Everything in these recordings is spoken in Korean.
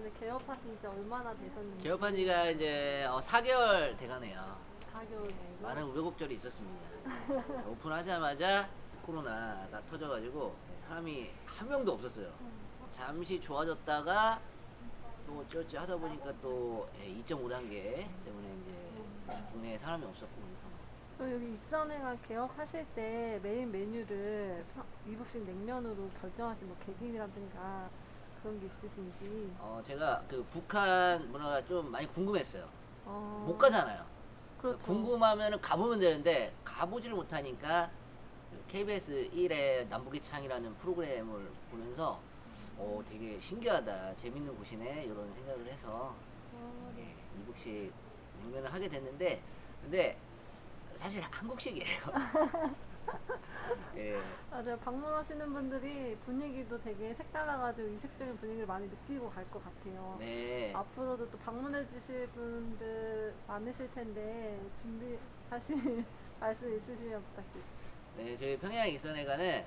이제 개업하신 지 얼마나 되셨는지. 개업한 지가 이제 4개월 돼가네요. 4개월 정도? 많은 우여곡절이 있었습니다. 오픈하자마자 코로나가 터져가지고 사람이 한 명도 없었어요. 잠시 좋아졌다가 또 어쩌지 하다 보니까 또 2.5단계 때문에 이제 동네에 사람이 없었고 그래서. 그럼 여기 익선회가 개업하실 때 메인 메뉴를 미국식 냉면으로 결정하신 뭐 계기라든가 그런 게 있으신지. 제가 그 북한 문화가 좀 많이 궁금했어요. 어... 못 가잖아요. 그렇죠. 궁금하면 가보면 되는데 가보지를 못하니까 KBS 1의 남북이 창이라는 프로그램을 보면서 되게 신기하다, 재밌는 곳이네 이런 생각을 해서 예, 이북식 냉면을 하게 됐는데 근데 사실 한국식이에요. 예. 맞아요. 방문하시는 분들이 분위기도 되게 색달라가지고 이색적인 분위기를 많이 느끼고 갈 것 같아요. 네. 앞으로도 또 방문해 주실 분들 많으실 텐데 준비하신 말씀 있으시면 부탁드립니다. 네, 저희 평양 익선회관은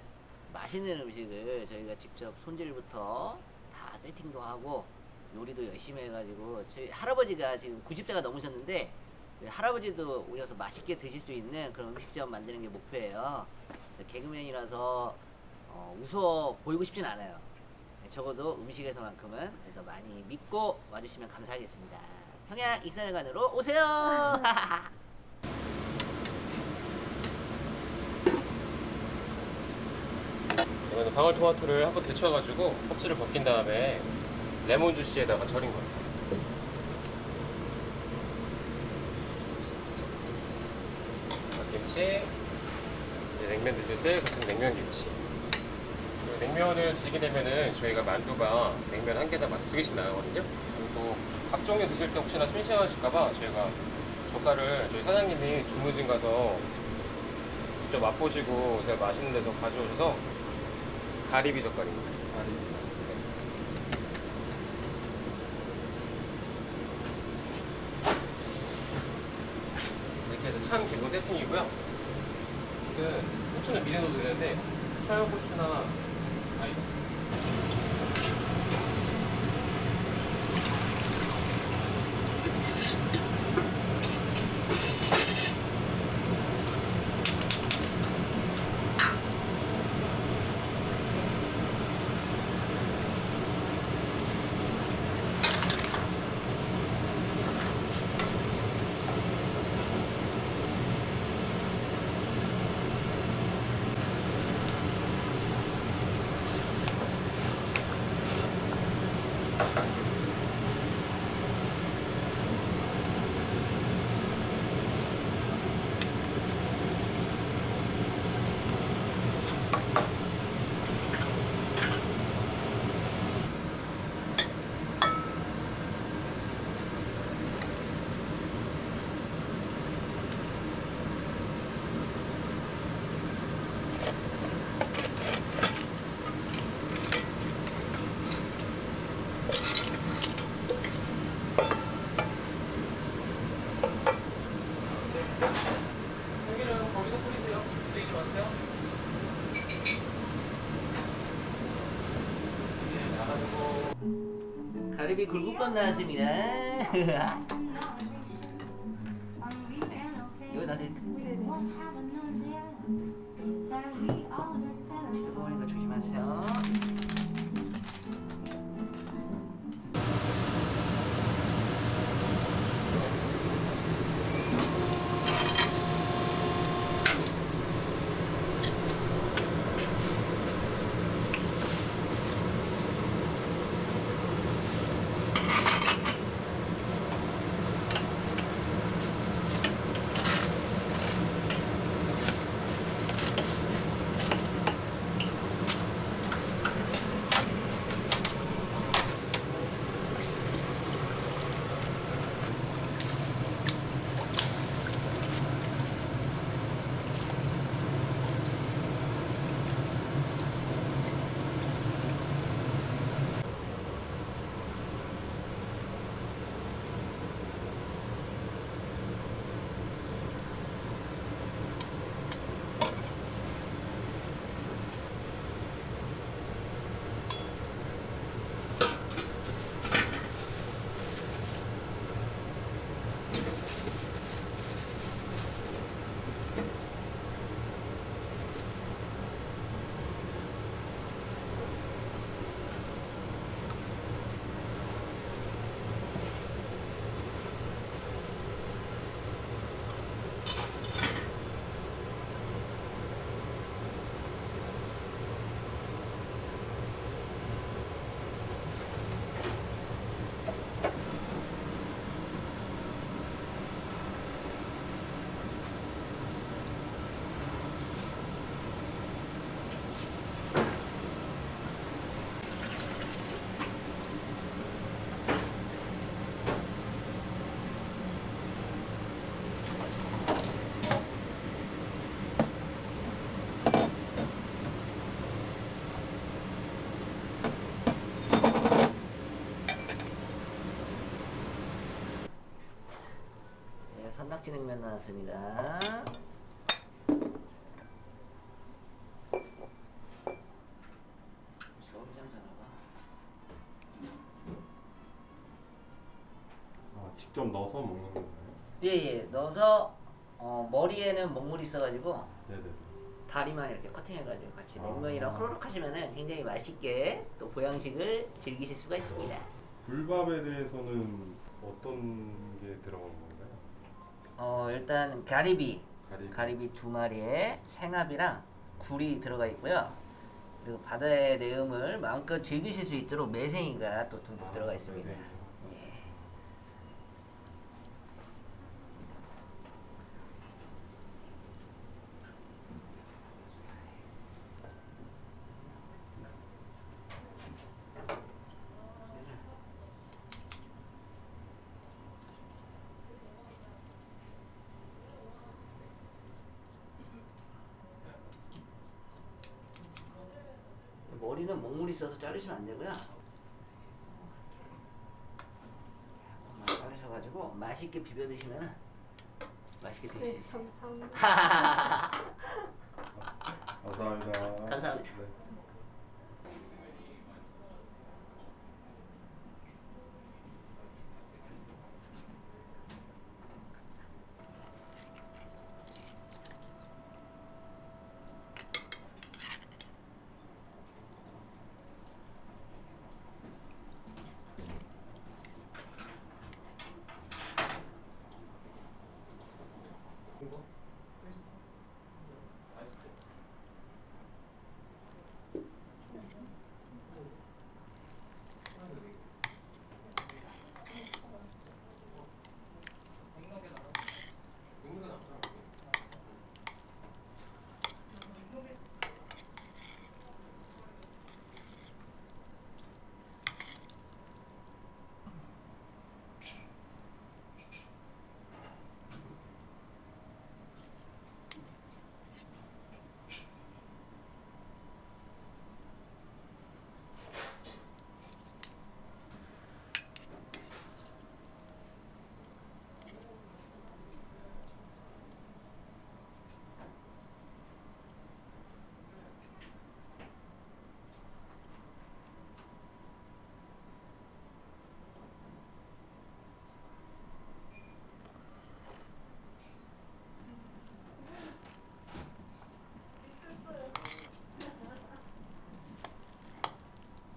맛있는 음식을 저희가 직접 손질부터 다 세팅도 하고 요리도 열심히 해가지고 저희 할아버지가 지금 90세가 넘으셨는데 할아버지도 오셔서 맛있게 드실 수 있는 그런 음식점 만드는 게 목표예요. 개그맨이라서 웃어 보이고 싶진 않아요. 적어도 음식에서만큼은. 그래서 많이 믿고 와주시면 감사하겠습니다. 평양 익선회관으로 오세요. 이거는 방울토마토를 한번 데쳐가지고 껍질을 벗긴 다음에 레몬 주스에다가 절인 거예요. 김치, 이제 냉면 드실 때 같은 냉면 김치. 그리고 냉면을 드시게 되면은 저희가 만두가 냉면 한 개당 두 개씩 나가거든요. 그리고 각 종류 드실 때 혹시나 심심하실까봐 저희가 젓갈을 저희 사장님이 주무진 가서 직접 맛보시고 제가 맛있는 데서 가져오셔서 가리비 젓갈입니다. 이렇게 해서 찬 기본 세팅이고요. 후추는 미리 넣어도 되는데 청양고추나 참기름 거기서 뿌리세요. 뿌리지 마세요. 네, 나가지고 가리비 굴국 건나왔습니다. 이거 다 드릴게요. 뜨거우니까 조심하세요. 산낙지 냉면 나왔습니다. 서울장 전화가. 직접 넣어서 먹는 건가요? 예, 넣어서 머리에는 먹물이 있어가지고 네네. 다리만 이렇게 커팅해가지고 같이 아. 냉면이랑 호로록 하시면은 굉장히 맛있게 또 보양식을 즐기실 수가 있습니다. 굴밥에 대해서는 어떤 게 들어간 건가요? 일단 가리비 가리비. 2마리에 생합이랑 굴이 들어가 있고요. 그리고 바다의 내음을 마음껏 즐기실 수 있도록 매생이가 또 듬뿍 들어가 있습니다. 네. 예. 머리는 먹물이 있어서 자르시면 안 되고요. 약간만 자르셔가지고 맛있게 비벼 드시면 맛있게 드실 네, 수 있어요. 감사합니다. 감사합니다. 감사합니다. 네.